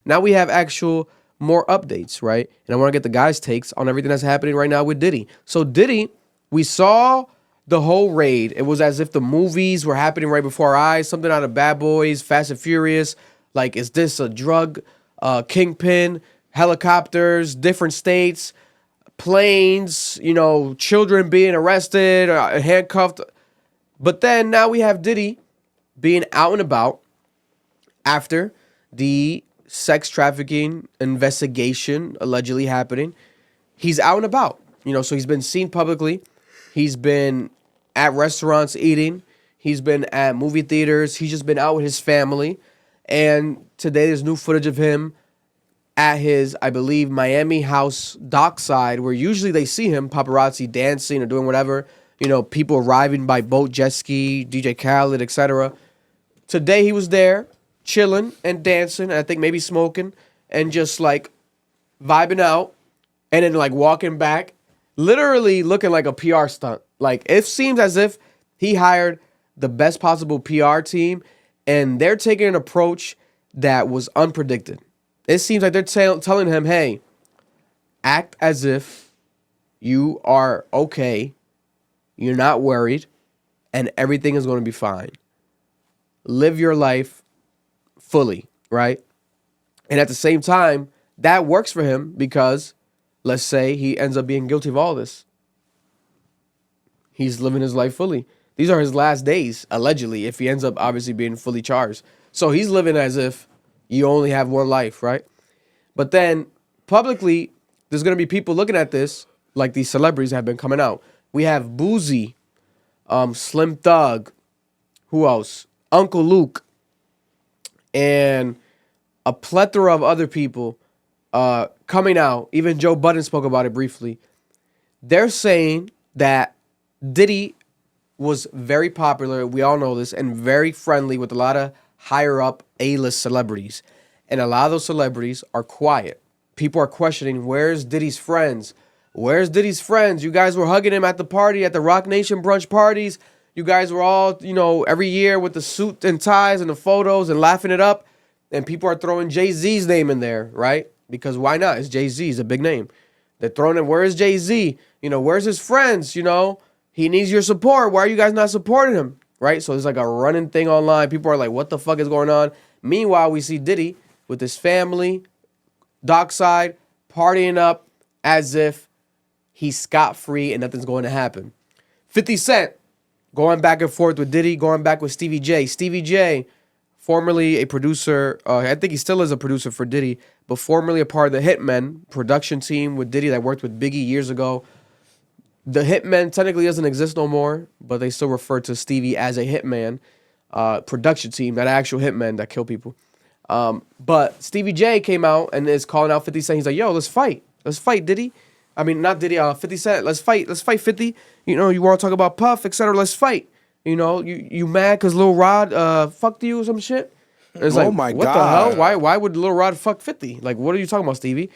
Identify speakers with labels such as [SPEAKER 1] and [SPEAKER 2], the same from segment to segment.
[SPEAKER 1] Now we have actual more updates, right? And I want to get the guys' takes on everything that's happening right now with Diddy. So Diddy, we saw the whole raid. It was as if the movies were happening right before our eyes. Something out of Bad Boys, Fast and Furious. Like, is this a drug kingpin? Helicopters, different states, planes, children being arrested, handcuffed. But then now we have Diddy being out and about after the sex trafficking investigation allegedly happening. He's out and about, so he's been seen publicly. He's been at restaurants eating. He's been at movie theaters. He's just been out with his family. And today there's new footage of him at his, I believe, Miami house dockside, where usually they see him, paparazzi dancing or doing whatever. People arriving by boat, jet ski, DJ Khaled, etc. Today he was there, chilling and dancing, and I think maybe smoking, and just like vibing out, and then like walking back, literally looking like a PR stunt. Like, it seems as if he hired the best possible PR team, and they're taking an approach that was unpredicted. It seems like they're telling him, hey, act as if you are okay, you're not worried, and everything is going to be fine. Live your life fully, right? And at the same time, that works for him because, let's say he ends up being guilty of all this. He's living his life fully. These are his last days, allegedly, if he ends up obviously being fully charged. So he's living as if you only have one life, right? But then publicly, there's going to be people looking at this like these celebrities have been coming out. We have Boozy, Slim Thug, who else? Uncle Luke, and a plethora of other people coming out. Even Joe Budden spoke about it briefly. They're saying that Diddy was very popular, we all know this, and very friendly with a lot of higher up A-list celebrities. And a lot of those celebrities are quiet. People are questioning, where's Diddy's friends? Where's Diddy's friends? You guys were hugging him at the party, at the Rock Nation brunch parties. You guys were all, every year with the suit and ties and the photos and laughing it up. And people are throwing Jay-Z's name in there, right? Because why not? It's Jay-Z. It's a big name. They're throwing it, where's Jay-Z? Where's his friends? He needs your support. Why are you guys not supporting him? Right? So there's like a running thing online. People are like, what the fuck is going on? Meanwhile, we see Diddy with his family, dockside, partying up as if he's scot-free and nothing's going to happen. 50 Cent going back and forth with Diddy, going back with Stevie J. Stevie J, formerly a producer, I think he still is a producer for Diddy, but formerly a part of the Hitmen production team with Diddy that worked with Biggie years ago. The Hitman technically doesn't exist no more, but they still refer to Stevie as a Hitman production team, that actual Hitman that kill people. But Stevie J came out and is calling out 50 Cent. He's like, yo, let's fight. Let's fight, Diddy. I mean, not Diddy, 50 Cent. Let's fight. Let's fight, 50. You want to talk about Puff, etc. Let's fight. You mad because Lil Rod fucked you or some shit? And it's like,
[SPEAKER 2] my
[SPEAKER 1] what
[SPEAKER 2] God.
[SPEAKER 1] the hell? Why would Lil Rod fuck 50? Like, what are you talking about, Stevie?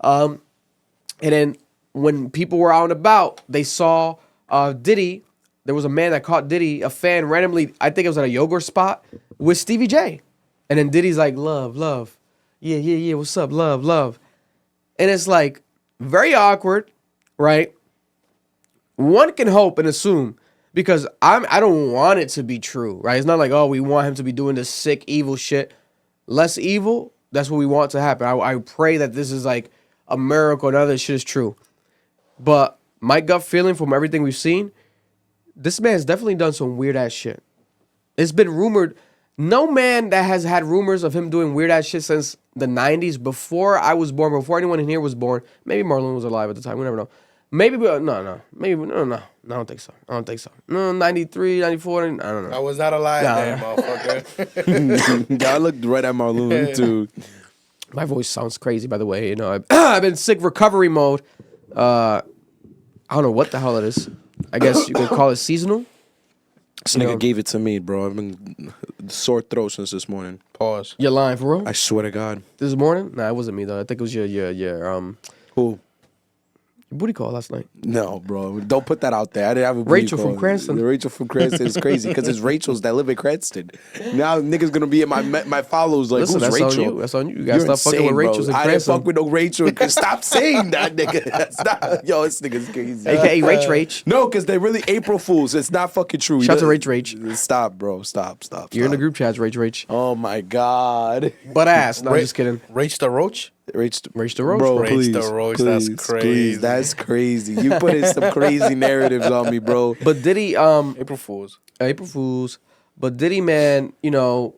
[SPEAKER 1] And then when people were out and about, they saw Diddy. There was a man that caught Diddy, a fan, randomly, I think it was at a yogurt spot, with Stevie J. And then Diddy's like, love, love. Yeah, what's up? Love, love. And it's like, very awkward, right? One can hope and assume, because I don't want it to be true, right? It's not like, oh, we want him to be doing this sick, evil shit. Less evil, that's what we want to happen. I pray that this is like a miracle and all this shit is true. But my gut feeling from everything we've seen, this man's definitely done some weird ass shit. It's been rumored. No man that has had rumors of him doing weird ass shit since the 90s, before I was born, before anyone in here was born. Maybe Marlon was alive at the time. We never know. Maybe, but no. Maybe, no. I don't think so. No, 93, 94, I don't know.
[SPEAKER 2] I was not alive then, motherfucker.
[SPEAKER 3] I looked right at Marlon, too.
[SPEAKER 1] My voice sounds crazy, by the way. I've been sick recovery mode. I don't know what the hell it is. I guess you could call it seasonal.
[SPEAKER 3] This nigga gave it to me, bro. I've been sore throat since this morning.
[SPEAKER 2] Pause.
[SPEAKER 1] You're lying for real?
[SPEAKER 3] I swear to God.
[SPEAKER 1] This morning? Nah, it wasn't me though. I think it was your
[SPEAKER 3] Who?
[SPEAKER 1] booty call last night.
[SPEAKER 3] No, bro. Don't put that out there. I didn't have a booty
[SPEAKER 1] Rachel
[SPEAKER 3] call.
[SPEAKER 1] from Cranston.
[SPEAKER 3] The Rachel from Cranston is crazy because it's Rachels that live in Cranston. Now niggas gonna be in my follows like,
[SPEAKER 1] Listen,
[SPEAKER 3] who's
[SPEAKER 1] that's
[SPEAKER 3] Rachel?
[SPEAKER 1] on you. That's on you. You gotta
[SPEAKER 3] You're
[SPEAKER 1] stop fucking with
[SPEAKER 3] insane,
[SPEAKER 1] Rachels
[SPEAKER 3] bro.
[SPEAKER 1] in
[SPEAKER 3] I didn't
[SPEAKER 1] Cranston.
[SPEAKER 3] fuck with no Rachel. Stop saying that, nigga. That's not, yo, this nigga's crazy.
[SPEAKER 1] AKA Rach.
[SPEAKER 3] No, because they're really April Fools. It's not fucking true.
[SPEAKER 1] Shout out to Rach.
[SPEAKER 3] Stop, bro. Stop.
[SPEAKER 1] You're in the group chats, Rach.
[SPEAKER 3] Oh my God.
[SPEAKER 1] Butt ass. No, I'm just kidding.
[SPEAKER 2] Rach the Roach?
[SPEAKER 3] Rach
[SPEAKER 1] the Roach,
[SPEAKER 3] bro,
[SPEAKER 1] bro.
[SPEAKER 3] please,
[SPEAKER 2] Rach the Roach,
[SPEAKER 3] please,
[SPEAKER 2] that's crazy.
[SPEAKER 3] please. That's crazy. You put in some crazy narratives on me, bro.
[SPEAKER 1] But Diddy,
[SPEAKER 2] April Fools.
[SPEAKER 1] April Fools. But Diddy, man, you know,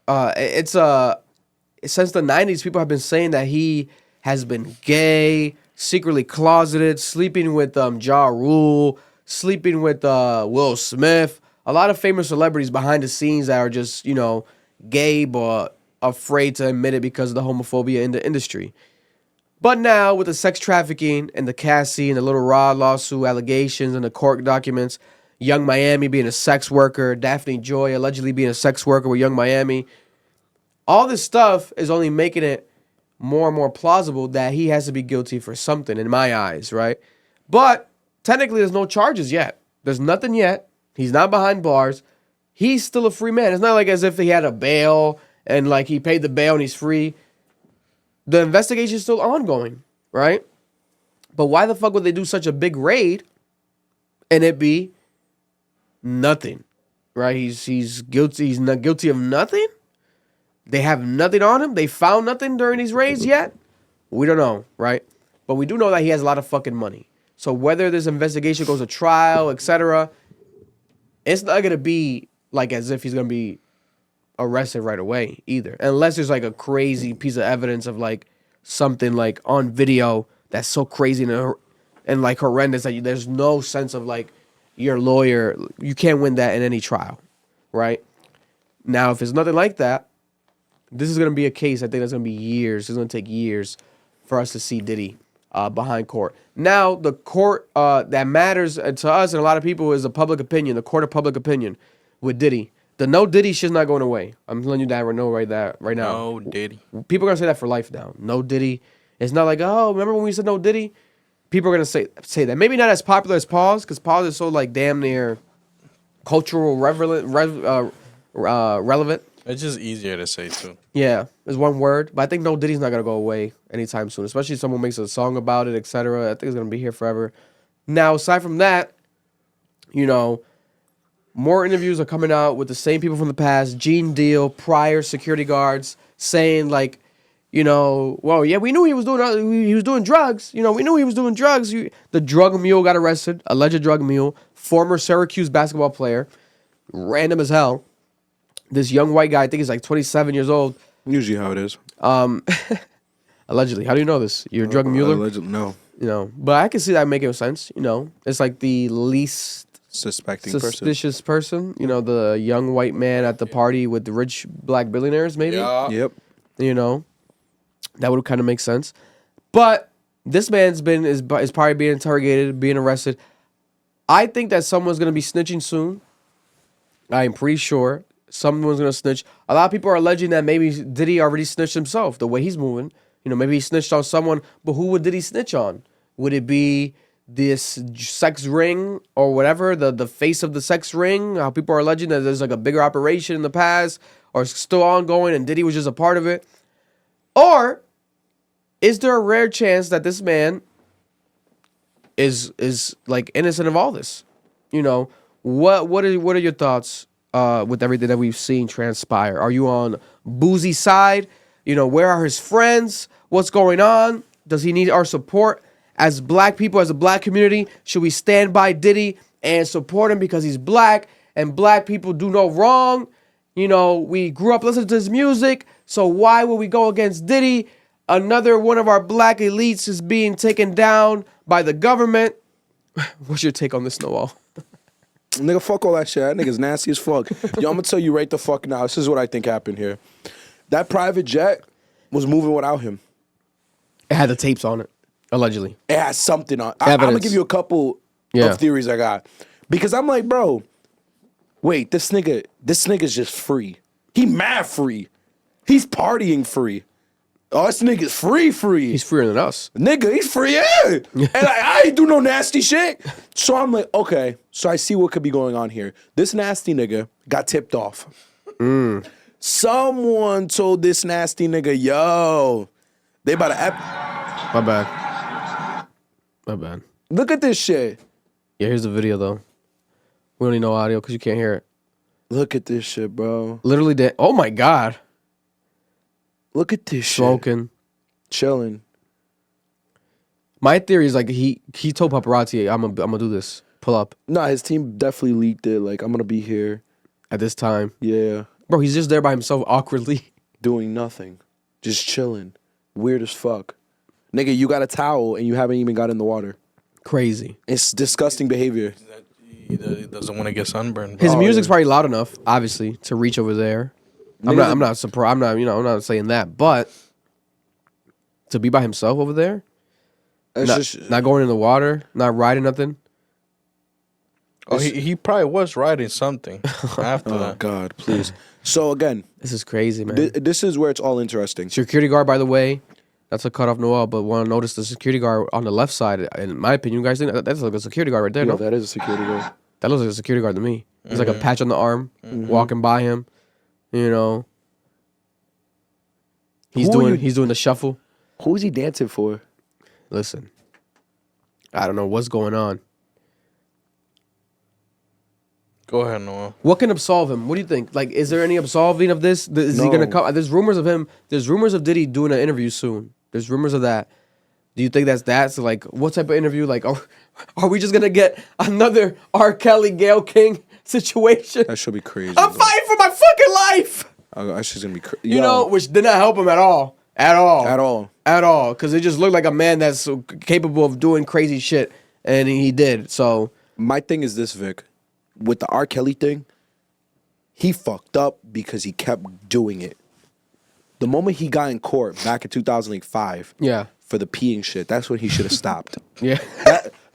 [SPEAKER 1] it's since the 90s, people have been saying that he has been gay, secretly closeted, sleeping with Ja Rule, sleeping with Will Smith. A lot of famous celebrities behind the scenes that are just, you know, gay but afraid to admit it because of the homophobia in the industry. But now with the sex trafficking and the Cassie and the Little Rod lawsuit allegations and the court documents, Young Miami being a sex worker, Daphne Joy allegedly being a sex worker with Young Miami, all this stuff is only making it more and more plausible that he has to be guilty for something in my eyes, right? But technically there's no charges yet. There's nothing yet. He's not behind bars. He's still a free man. It's not like as if he had a bail and like he paid the bail and he's free. The investigation is still ongoing, right? But why the fuck would they do such a big raid and it be nothing, right? He's guilty. He's not guilty of nothing. They have nothing on him. They found nothing during these raids yet. We don't know, right? But we do know that he has a lot of fucking money. So whether this investigation goes to trial, etc., it's not gonna be like as if he's gonna be arrested right away either, unless there's like a crazy piece of evidence of like something like on video that's so crazy and like horrendous that there's no sense of like your lawyer, you can't win that in any trial, right? Now, if it's nothing like that, this is gonna be a case. I think that's gonna be years. It's gonna take years for us to see Diddy behind court. Now, the court that matters to us and a lot of people is the public opinion, the court of public opinion with Diddy. The no Diddy shit's not going away. I'm telling you that right now.
[SPEAKER 2] No Diddy.
[SPEAKER 1] People are gonna say that for life now. No Diddy. It's not like, oh, remember when we said no Diddy? People are gonna say that. Maybe not as popular as Pause, because Pause is so like damn near cultural relevant.
[SPEAKER 2] It's just easier to say too.
[SPEAKER 1] Yeah, it's one word. But I think no Diddy's not gonna go away anytime soon. Especially if someone makes a song about it, etc. I think it's gonna be here forever. Now, aside from that, you know, more interviews are coming out with the same people from the past. Gene Deal, prior security guards, saying like, you know, well, yeah, we knew he was doing drugs. You know, we knew he was doing drugs. The drug mule got arrested, alleged drug mule, former Syracuse basketball player, random as hell. This young white guy, I think he's like 27 years old.
[SPEAKER 3] Usually how it is.
[SPEAKER 1] Allegedly. How do you know this? You're a drug muler?
[SPEAKER 3] Allegedly, no.
[SPEAKER 1] You know, but I can see that making sense. You know, it's like the least suspicious person. You know, the young white man at the party with the rich black billionaires, maybe.
[SPEAKER 2] Yeah.
[SPEAKER 3] Yep.
[SPEAKER 1] You know, that would kind of make sense. But this man's is probably being interrogated, being arrested. I think that someone's gonna be snitching soon. I am pretty sure someone's gonna snitch. A lot of people are alleging that maybe Diddy already snitched himself. The way he's moving, you know, maybe he snitched on someone. But who would Diddy snitch on? Would it be this sex ring or whatever, the face of the sex ring? How people are alleging that there's like a bigger operation in the past or it's still ongoing and Diddy was just a part of it? Or is there a rare chance that this man is like innocent of all this? You know, what are your thoughts with everything that we've seen transpire? Are you on Boozy's side? You know, where are his friends? What's going on? Does he need our support? As black people, as a black community, should we stand by Diddy and support him because he's black and black people do no wrong? You know, we grew up listening to his music, so why would we go against Diddy? Another one of our black elites is being taken down by the government. What's your take on this, Noel?
[SPEAKER 3] Nigga, fuck all that shit. That nigga's nasty as fuck. Yo, I'm gonna tell you right the fuck now. This is what I think happened here. That private jet was moving without him.
[SPEAKER 1] It had the tapes on it, allegedly.
[SPEAKER 3] It has something on. I'm gonna give you a couple of theories I got. Because I'm like, bro, wait, this nigga's just free. He mad free. He's partying free. Oh, this nigga's free.
[SPEAKER 1] He's freer than us.
[SPEAKER 3] Nigga, he's free, yeah. And I ain't do no nasty shit. So I'm like, okay. So I see what could be going on here. This nasty nigga got tipped off. Someone told this nasty nigga, yo, they about to...
[SPEAKER 1] My bad.
[SPEAKER 3] Look at this shit.
[SPEAKER 1] Yeah, here's the video though. We don't need no audio because you can't hear it.
[SPEAKER 3] Look at this shit, bro.
[SPEAKER 1] Literally, oh my god,
[SPEAKER 3] Look at this shit.
[SPEAKER 1] smoking.
[SPEAKER 3] Chilling.
[SPEAKER 1] My theory is like he told paparazzi, I'm gonna do this. Pull up
[SPEAKER 3] Nah, his team definitely leaked it. Like, I'm gonna be here.
[SPEAKER 1] at this time,
[SPEAKER 3] Yeah.
[SPEAKER 1] bro. He's just there by himself awkwardly.
[SPEAKER 3] Doing nothing. Just chilling. Weird as fuck. Nigga, you got a towel and you haven't even got in the water.
[SPEAKER 1] Crazy.
[SPEAKER 3] It's disgusting behavior.
[SPEAKER 2] He doesn't want to get sunburned.
[SPEAKER 1] His
[SPEAKER 3] Oh,
[SPEAKER 1] music's
[SPEAKER 3] yeah.
[SPEAKER 1] probably loud enough, obviously, to reach over there. I'm not surprised. I'm not saying that, but to be by himself over there,
[SPEAKER 3] It's
[SPEAKER 1] not going in the water, not riding nothing.
[SPEAKER 2] Oh, he probably was writing something after
[SPEAKER 3] Oh,
[SPEAKER 2] that.
[SPEAKER 3] God, please. So, again,
[SPEAKER 1] This is crazy, man.
[SPEAKER 3] this is where it's all interesting.
[SPEAKER 1] Security guard, by the way, not to cut off Noel, but want to notice the security guard on the left side. In my opinion, you guys think that's like a security guard right there,
[SPEAKER 3] Yeah,
[SPEAKER 1] no?
[SPEAKER 3] that is a security guard.
[SPEAKER 1] That looks like a security guard to me. There's like a patch on the arm, walking by him. You know, he's
[SPEAKER 3] Who are you-
[SPEAKER 1] doing the shuffle.
[SPEAKER 3] Who is he dancing for?
[SPEAKER 1] Listen, I don't know what's going on.
[SPEAKER 2] Go ahead, Noah.
[SPEAKER 1] What can absolve him? What do you think? Like, is there any absolving of this? Is he gonna
[SPEAKER 3] No.
[SPEAKER 1] come? There's rumors of him. There's rumors of Diddy doing an interview soon. There's rumors of that. Do you think that's that? So like, what type of interview? Like, are we just gonna get another R. Kelly, Gayle King situation?
[SPEAKER 3] That should be crazy.
[SPEAKER 1] I'm
[SPEAKER 3] bro.
[SPEAKER 1] fighting for my fucking life.
[SPEAKER 3] That's just gonna be crazy.
[SPEAKER 1] You know, which did not help him at all. At all. Because it just looked like a man that's so capable of doing crazy shit, and he did. So
[SPEAKER 3] My thing is this, Vic. With the R. Kelly thing, he fucked up because he kept doing it. The moment he got in court back in 2005
[SPEAKER 1] yeah,
[SPEAKER 3] for the peeing shit, that's when he should have stopped.
[SPEAKER 1] yeah.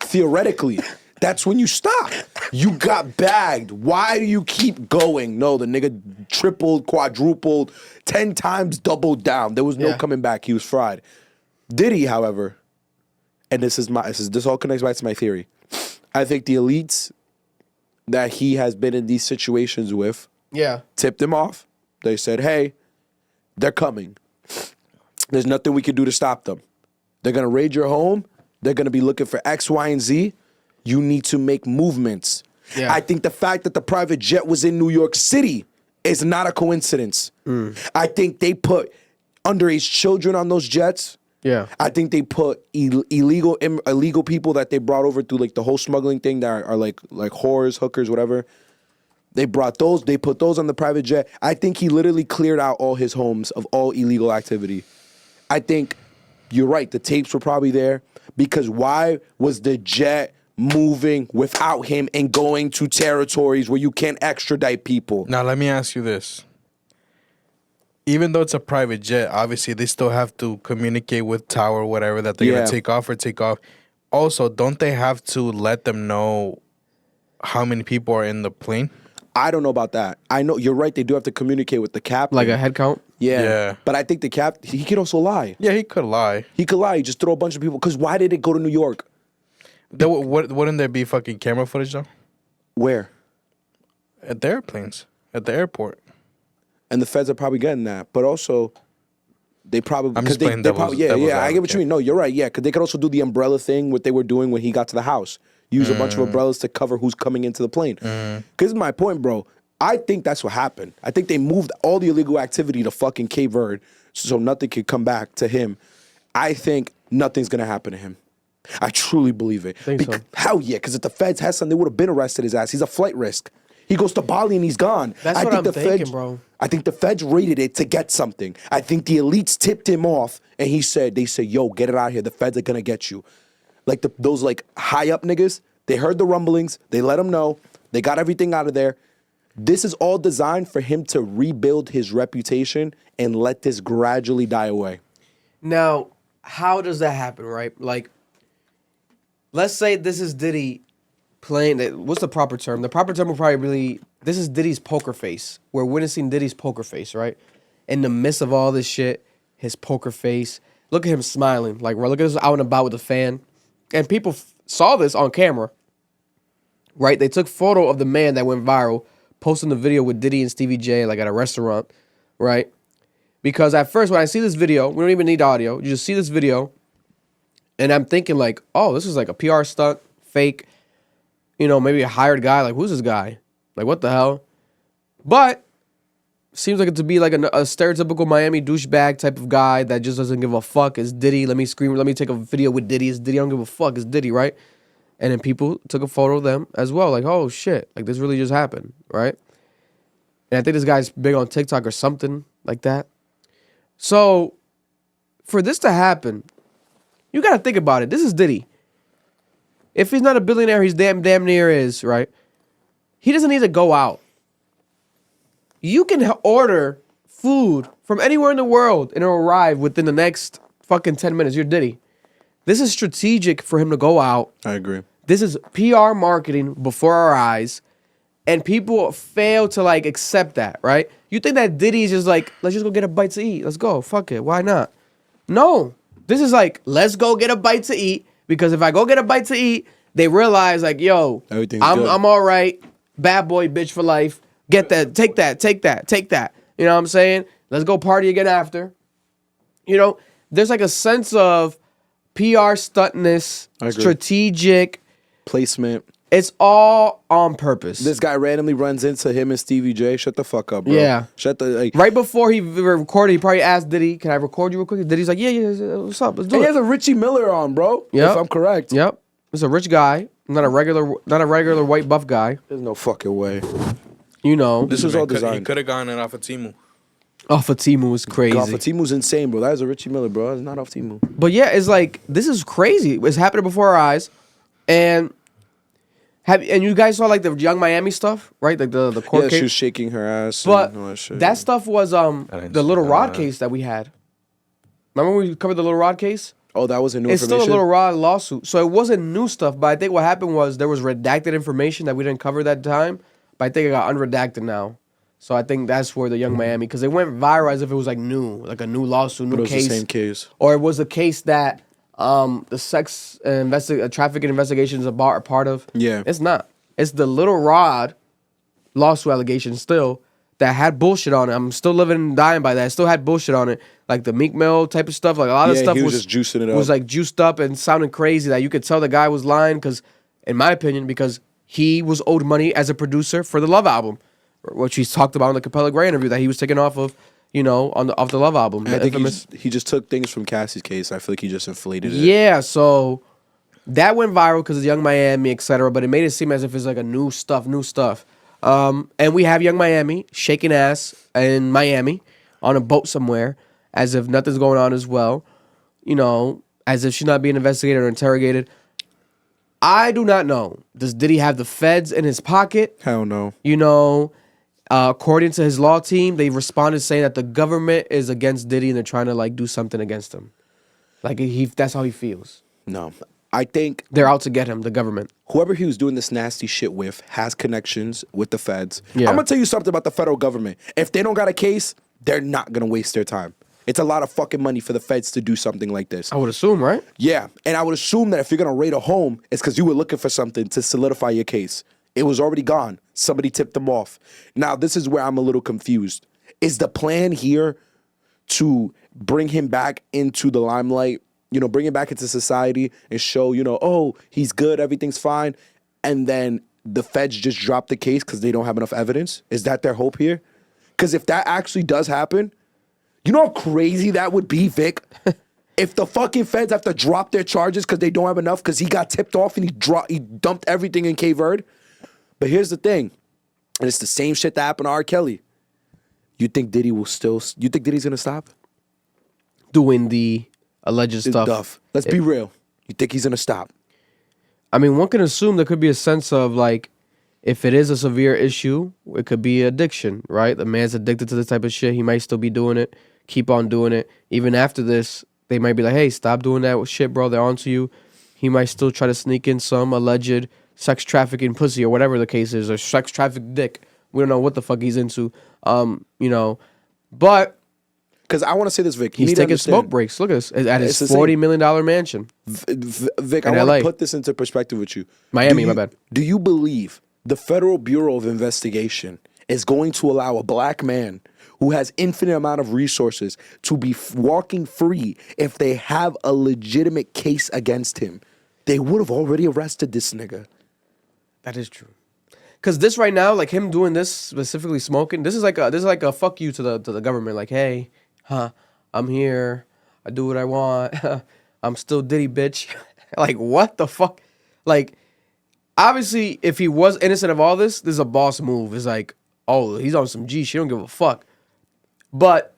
[SPEAKER 3] Theoretically, that's when you stop. You got bagged. Why do you keep going? No, the nigga tripled, quadrupled, 10 times doubled down. There was no
[SPEAKER 1] Yeah.
[SPEAKER 3] coming back. He was fried. Diddy, however, and this all connects back to my theory. I think the elites that he has been in these situations with
[SPEAKER 1] Yeah.
[SPEAKER 3] tipped him off. They said, hey, they're coming. There's nothing we can do to stop them. They're going to raid your home. They're going to be looking for X, Y, and Z. You need to make movements.
[SPEAKER 1] Yeah.
[SPEAKER 3] I think the fact that the private jet was in New York City is not a coincidence. I think they put underage children on those jets.
[SPEAKER 1] Yeah.
[SPEAKER 3] I think they put illegal people that they brought over through like the whole smuggling thing that are like whores, hookers, whatever. They brought those. They put those on the private jet. I think he literally cleared out all his homes of all illegal activity. I think you're right. The tapes were probably there because why was the jet moving without him and going to territories where you can't extradite people?
[SPEAKER 2] Now, let me ask you this. Even though it's a private jet, obviously they still have to communicate with Tower, whatever, that they're going
[SPEAKER 3] Yeah.
[SPEAKER 2] to take off or take off. Also, don't they have to let them know how many people are in the plane?
[SPEAKER 3] I don't know about that. I know you're right. They do have to communicate with the captain.
[SPEAKER 1] Like a head count.
[SPEAKER 3] Yeah.
[SPEAKER 2] Yeah.
[SPEAKER 3] But I think the captain, he could also lie.
[SPEAKER 2] Yeah, he could lie.
[SPEAKER 3] He could lie. He just throw a bunch of people. Because why did it go to New York?
[SPEAKER 2] Wouldn't there be fucking camera footage, though?
[SPEAKER 3] Where?
[SPEAKER 2] At the airplanes. At the airport.
[SPEAKER 3] And the feds are probably getting that. But also, they probably...
[SPEAKER 2] I'm just
[SPEAKER 3] 'cause
[SPEAKER 2] playing
[SPEAKER 3] they
[SPEAKER 2] devil's-
[SPEAKER 3] probably, yeah,
[SPEAKER 2] devil's
[SPEAKER 3] I get what
[SPEAKER 2] advocate.
[SPEAKER 3] you mean. No, you're right. Yeah, because they could also do the umbrella thing, what they were doing when he got to the house. Use a bunch of umbrellas to cover who's coming into the plane. Because my point, bro. I think that's what happened. I think they moved all the illegal activity to fucking Cape Verde so nothing could come back to him. I think nothing's going to happen to him. I truly believe it.
[SPEAKER 1] Think so.
[SPEAKER 3] Hell yeah, because if the feds had something, they would have been arrested his ass. He's a flight risk. He goes to Bali and he's gone.
[SPEAKER 1] That's what I'm thinking, bro.
[SPEAKER 3] I think the feds raided it to get something. I think the elites tipped him off and they said, yo, get it out of here. The feds are going to get you. Like those like high up niggas, they heard the rumblings. They let him know. They got everything out of there. This is all designed for him to rebuild his reputation and let this gradually die away.
[SPEAKER 1] Now, how does that happen, right? Like, let's say this is Diddy playing. What's the proper term? The proper term would probably this is Diddy's poker face. We're witnessing Diddy's poker face, right? In the midst of all this shit, his poker face. Look at him smiling. Like, look at us out and about with a fan. And people saw this on camera, right? They took photo of the man that went viral, posting the video with Diddy and Stevie J, like at a restaurant, right? Because at first, when I see this video, we don't even need audio. You just see this video, and I'm thinking like, oh, this is like a PR stunt, fake, you know, maybe a hired guy. Like, who's this guy? Like, what the hell? But seems like it to be like a stereotypical Miami douchebag type of guy that just doesn't give a fuck. It's Diddy. Let me scream. Let me take a video with Diddy. It's Diddy. I don't give a fuck. It's Diddy, right? And then people took a photo of them as well. Like, oh, shit. Like, this really just happened, right? And I think this guy's big on TikTok or something like that. So, for this to happen, you got to think about it. This is Diddy. If he's not a billionaire, he's damn near is, right? He doesn't need to go out. You can order food from anywhere in the world and it'll arrive within the next fucking 10 minutes. You're Diddy. This is strategic for him to go out.
[SPEAKER 3] I agree.
[SPEAKER 1] This is PR marketing before our eyes. And people fail to like accept that, right? You think that Diddy's just like, let's just go get a bite to eat. Let's go. Fuck it. Why not? No. This is like, let's go get a bite to eat. Because if I go get a bite to eat, they realize like, yo, I'm all right. Bad boy bitch for life. Get that. Take that. Take that. Take that. You know what I'm saying? Let's go party again after. You know, there's like a sense of PR stuntness, strategic
[SPEAKER 3] placement.
[SPEAKER 1] It's all on purpose.
[SPEAKER 3] This guy randomly runs into him and Stevie J. Shut the fuck up, bro.
[SPEAKER 1] Yeah.
[SPEAKER 3] Shut the like.
[SPEAKER 1] Right before he recorded, he probably asked Diddy, "Can I record you real quick?" Diddy's like, "Yeah, what's up? Let's do it."
[SPEAKER 3] He has a Richie Miller on, bro.
[SPEAKER 1] Yep.
[SPEAKER 3] If I'm correct.
[SPEAKER 1] Yep. He's a rich guy, not a regular white buff guy.
[SPEAKER 3] There's no fucking way.
[SPEAKER 1] You know,
[SPEAKER 3] This was all
[SPEAKER 2] He
[SPEAKER 3] designed.
[SPEAKER 2] could have gone in off of Timu.
[SPEAKER 1] off of Timu was crazy.
[SPEAKER 3] Off of Timu's insane, bro. That is a Richie Miller, bro. It's not off Timu.
[SPEAKER 1] But yeah, it's like this is crazy. It's happening before our eyes, and you guys saw like the Young Miami stuff, right? Like the court
[SPEAKER 3] Yeah,
[SPEAKER 1] case.
[SPEAKER 3] she was shaking her ass.
[SPEAKER 1] But
[SPEAKER 3] and all that, shit.
[SPEAKER 1] that stuff was
[SPEAKER 2] didn't
[SPEAKER 1] the Little
[SPEAKER 2] see
[SPEAKER 1] Rod
[SPEAKER 2] that.
[SPEAKER 1] case that we had. Remember when we covered the Little Rod case?
[SPEAKER 3] Oh, that was a new
[SPEAKER 1] It's
[SPEAKER 3] information.
[SPEAKER 1] still a Little Rod lawsuit, so it wasn't new stuff. But I think what happened was there was redacted information that we didn't cover that time. But I think it got unredacted now. So I think that's where the Young Miami, because it went viral as if it was like new, like a new lawsuit, new
[SPEAKER 3] But it was
[SPEAKER 1] case.
[SPEAKER 3] the same case.
[SPEAKER 1] Or it was a case that the sex trafficking investigations are part of.
[SPEAKER 3] Yeah.
[SPEAKER 1] It's not. It's the Little Rod lawsuit allegation still that had bullshit on it. I'm still living and dying by that. It still had bullshit on it. Like the Meek Mill type of stuff. Like a lot of
[SPEAKER 3] Yeah,
[SPEAKER 1] stuff
[SPEAKER 3] he was just juicing it up.
[SPEAKER 1] was like juiced up and sounding crazy that you could tell the guy was lying because, in my opinion, because he was owed money as a producer for the Love album, which he's talked about in the Capella Gray interview that he was taken off of, off the Love album.
[SPEAKER 3] I
[SPEAKER 1] the
[SPEAKER 3] think
[SPEAKER 1] infamous.
[SPEAKER 3] he just took things from Cassie's case. I feel like he just inflated it.
[SPEAKER 1] Yeah, so that went viral because of Young Miami, etc. But it made it seem as if it's like a new stuff. And we have Young Miami shaking ass in Miami on a boat somewhere as if nothing's going on as well. As if she's not being investigated or interrogated. I do not know. Does Diddy have the feds in his pocket?
[SPEAKER 3] Hell no.
[SPEAKER 1] According to his law team, they responded saying that the government is against Diddy and they're trying to like do something against him. Like that's how he feels.
[SPEAKER 3] No. I think
[SPEAKER 1] They're out to get him, the government.
[SPEAKER 3] whoever he was doing this nasty shit with has connections with the feds.
[SPEAKER 1] Yeah.
[SPEAKER 3] I'm going to tell you something about the federal government. If they don't got a case, they're not going to waste their time. It's a lot of fucking money for the feds to do something like this.
[SPEAKER 1] I would assume, right?
[SPEAKER 3] Yeah, and I would assume that if you're going to raid a home, it's because you were looking for something to solidify your case. It was already gone. Somebody tipped them off. Now, this is where I'm a little confused. Is the plan here to bring him back into the limelight, bring him back into society and show, oh, he's good, everything's fine, and then the feds just drop the case because they don't have enough evidence? Is that their hope here? Because if that actually does happen, you know how crazy that would be, Vic? If the fucking feds have to drop their charges because they don't have enough because he got tipped off and he dumped everything in Cape Verde. But here's the thing, and it's the same shit that happened to R. Kelly. You think Diddy's gonna stop?
[SPEAKER 1] Doing the alleged stuff.
[SPEAKER 3] Let's be real. You think he's gonna stop?
[SPEAKER 1] I mean, one can assume there could be a sense of like, if it is a severe issue, it could be addiction, right? The man's addicted to this type of shit. He might still be doing it, keep on doing it. Even after this, they might be like, hey, stop doing that shit, bro. They're onto you. He might still try to sneak in some alleged sex trafficking pussy or whatever the case is, or sex trafficked dick. We don't know what the fuck he's into, But
[SPEAKER 3] because I want to say this, Vic. You
[SPEAKER 1] He's
[SPEAKER 3] need to
[SPEAKER 1] taking smoke
[SPEAKER 3] understand.
[SPEAKER 1] breaks. Look at this. At his
[SPEAKER 3] It's the
[SPEAKER 1] $40
[SPEAKER 3] same.
[SPEAKER 1] million mansion.
[SPEAKER 3] Vic, I
[SPEAKER 1] In
[SPEAKER 3] want
[SPEAKER 1] LA.
[SPEAKER 3] to put this into perspective with you.
[SPEAKER 1] Miami,
[SPEAKER 3] Do
[SPEAKER 1] my
[SPEAKER 3] you-
[SPEAKER 1] bad.
[SPEAKER 3] Do you believe the Federal Bureau of Investigation is going to allow a black man who has infinite amount of resources to be walking free if they have a legitimate case against him? They would have already arrested this nigga.
[SPEAKER 1] That is true. Cause this right now, like him doing this specifically smoking, this is like a fuck you to the government. Like, hey, I'm here, I do what I want. I'm still Diddy, bitch. Like, what the fuck? Like, obviously, if he was innocent of all this is a boss move. It's like, oh, he's on some G shit. He don't give a fuck. But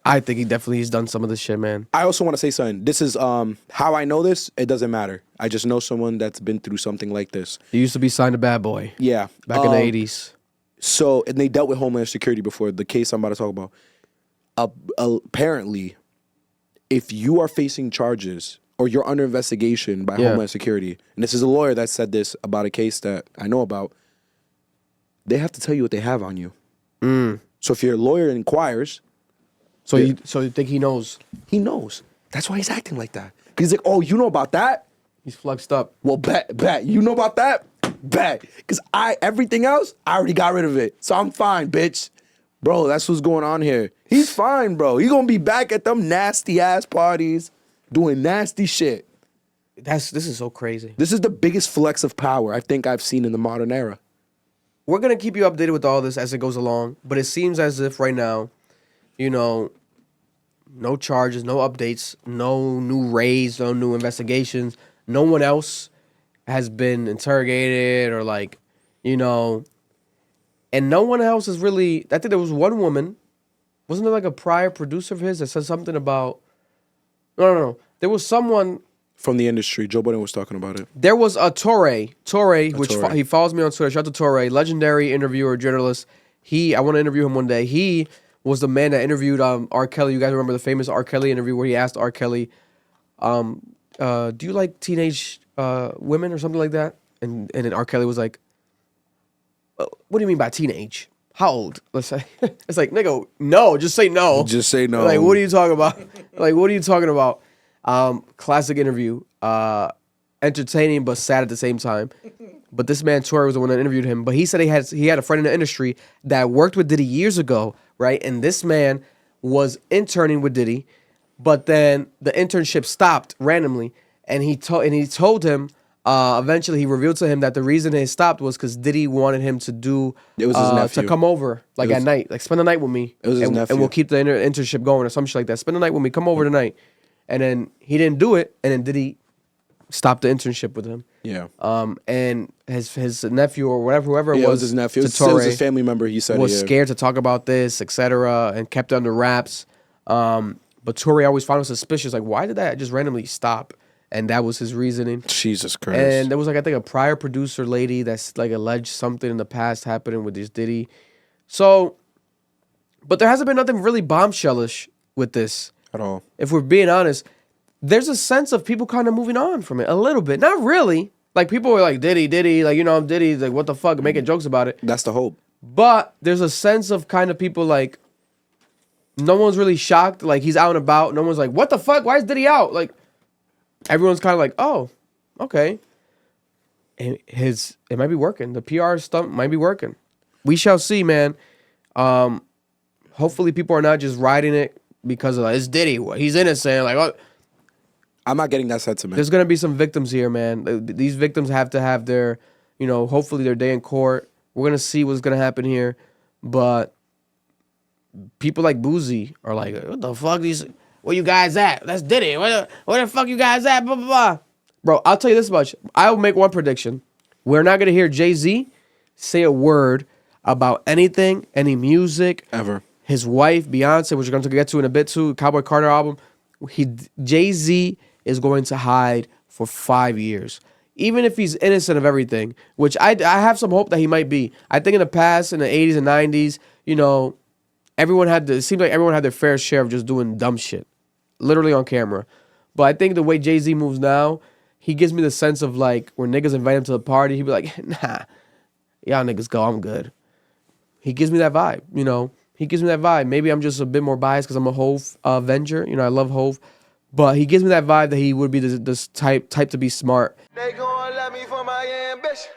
[SPEAKER 1] I think he definitely has done some of this shit, man.
[SPEAKER 3] I also want to say something. This is how I know this. It doesn't matter. I just know someone that's been through something like this.
[SPEAKER 1] He used to be signed to Bad Boy.
[SPEAKER 3] Yeah,
[SPEAKER 1] Back in the 80s.
[SPEAKER 3] So, and they dealt with Homeland Security before, the case I'm about to talk about. Apparently, if you are facing charges or you're under investigation by
[SPEAKER 1] Yeah.
[SPEAKER 3] Homeland Security, and this is a lawyer that said this about a case that I know about, they have to tell you what they have on you. So if your lawyer inquires,
[SPEAKER 1] So you think he knows?
[SPEAKER 3] he knows. That's why he's acting like that. Because he's like, oh, you know about that?
[SPEAKER 1] He's fluxed up.
[SPEAKER 3] Well, bet. You know about that? Bet. Because everything else, I already got rid of it. So I'm fine, bitch. Bro, that's what's going on here. He's fine, bro. He gonna be back at them nasty ass parties doing nasty shit.
[SPEAKER 1] This is so crazy.
[SPEAKER 3] This is the biggest flex of power I think I've seen in the modern era.
[SPEAKER 1] We're gonna keep you updated with all this as it goes along, but it seems as if right now, you know, no charges, no updates, no new raids, no new investigations. No one else has been interrogated or like, you know, and no one else is really. I think there was one woman. Wasn't there like a prior producer of his that said something about? No. There was someone.
[SPEAKER 3] From the industry, Joe Budden was talking about it.
[SPEAKER 1] There was a Torre, which
[SPEAKER 3] Torre.
[SPEAKER 1] he follows me on Twitter. Shout out to Torre, legendary interviewer, journalist. I want to interview him one day. He was the man that interviewed R. Kelly. You guys remember the famous R. Kelly interview where he asked R. Kelly, do you like teenage women or something like that? And then R. Kelly was like, what do you mean by teenage? How old? Let's say. It's like, nigga, no, just say no.
[SPEAKER 3] Just say no.
[SPEAKER 1] Like, what are you talking about? Like, what are you talking about? Classic interview. Entertaining but sad at the same time. But this man Torre was the one that interviewed him. But he said he had a friend in the industry that worked with Diddy years ago, right? And this man was interning with Diddy, but then the internship stopped randomly, and he told him. Eventually, he revealed to him that the reason it stopped was because Diddy wanted him to do
[SPEAKER 3] It was his nephew.
[SPEAKER 1] to come over like at night, like spend the night with me.
[SPEAKER 3] It was his nephew.
[SPEAKER 1] and we'll keep the internship going or some shit like that. Spend the night with me, come over tonight, and then he didn't do it, and then Diddy stopped the internship with him.
[SPEAKER 3] Yeah.
[SPEAKER 1] And his nephew or whoever
[SPEAKER 3] Yeah,
[SPEAKER 1] it
[SPEAKER 3] it
[SPEAKER 1] was,
[SPEAKER 3] was his nephew. It
[SPEAKER 1] to
[SPEAKER 3] was
[SPEAKER 1] Torre,
[SPEAKER 3] his family member. He said
[SPEAKER 1] was
[SPEAKER 3] yeah.
[SPEAKER 1] scared to talk about this, etc., and kept it under wraps. But Torre always found it suspicious. Like, why did that just randomly stop? And that was his reasoning.
[SPEAKER 3] Jesus Christ.
[SPEAKER 1] And there was like, I think, a prior producer lady that's like alleged something in the past happening with this Diddy. So, but there hasn't been nothing really bombshellish with this.
[SPEAKER 3] At all.
[SPEAKER 1] If we're being honest, there's a sense of people kind of moving on from it a little bit. Not really. Like, people were like, Diddy, like, you know, I'm Diddy, like, what the fuck, making jokes about it.
[SPEAKER 3] That's the hope.
[SPEAKER 1] But there's a sense of kind of people like, no one's really shocked. Like, he's out and about. No one's like, what the fuck? Why is Diddy out? Like, everyone's kind of like, oh, okay. And it might be working. The PR stunt might be working. We shall see, man. Hopefully people are not just riding it because of like, it's Diddy. He's innocent. Like, oh.
[SPEAKER 3] I'm not getting that sentiment.
[SPEAKER 1] There's going to be some victims here, man. These victims have to have their, you know, hopefully their day in court. We're going to see what's going to happen here. But people like Boozy are like, what the fuck? Where you guys at? That's Diddy. Where the fuck you guys at? Blah, blah, blah. Bro, I'll tell you this much. I'll make one prediction. We're not going to hear Jay-Z say a word about anything, any music.
[SPEAKER 3] Ever.
[SPEAKER 1] His wife, Beyonce, which we're going to get to in a bit too, Cowboy Carter album. Jay-Z is going to hide for 5 years. Even if he's innocent of everything, which I have some hope that he might be. I think in the past, in the 80s and 90s, you know, it seemed like everyone had their fair share of just doing dumb shit, literally on camera. But I think the way Jay-Z moves now, he gives me the sense of like, when niggas invite him to the party, he'd be like, nah, y'all niggas go, I'm good. He gives me that vibe, you know. He gives me that vibe. Maybe I'm just a bit more biased because I'm a Hove Avenger. You know, I love Hove. But he gives me that vibe that he would be this type to be smart.
[SPEAKER 4] They gon' love me for my ambition.